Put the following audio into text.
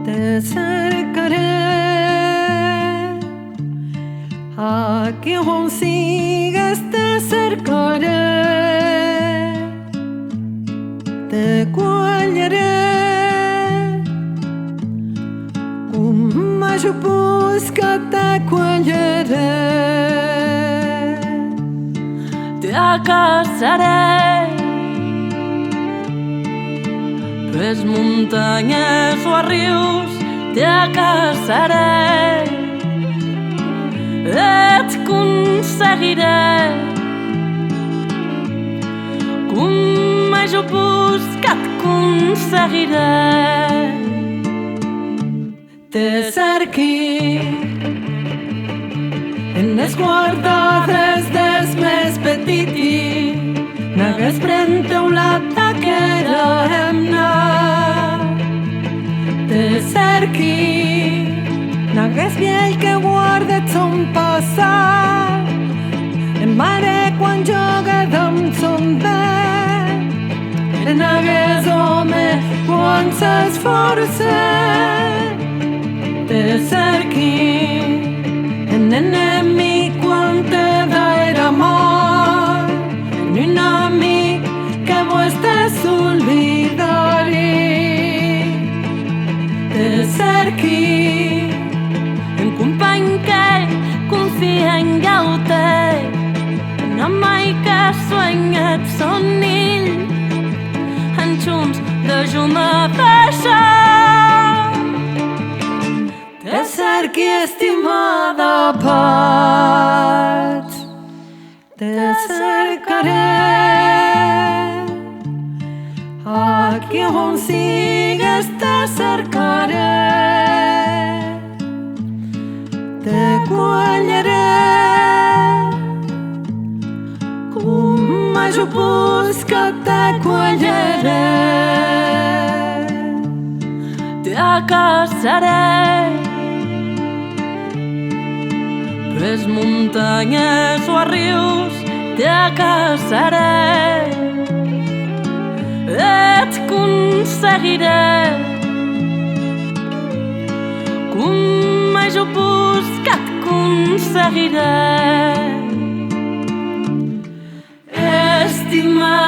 Te cercaré aquí on sigues, te cercaré, te guanyaré un major busca, te guanyaré, te casaré. Les muntanyes o els rius te caçaré, et aconseguiré que un major busca et aconseguiré. te cerqui en les guardades dels més petiti, n'hagués prenteulat que érem te cerqui, n'hagués vell que guardet son passat, en mare quan joguedem son bé, n'hagués home quan s'esforça, te cerqui, en enemic quan te daire amor, en un amic que vos te solidari, te cerqui, un company que confia en gaute, un home que sueña et son ell, en junts de juma deixar. te cerqui estimada part, te cercaré aquí on sigues, te cercaré, te guanyaré com major busca, te guanyaré, te casaré. Les muntanyes o els rius te caçaré, et aconseguiré que un major busca et aconseguiré. estimada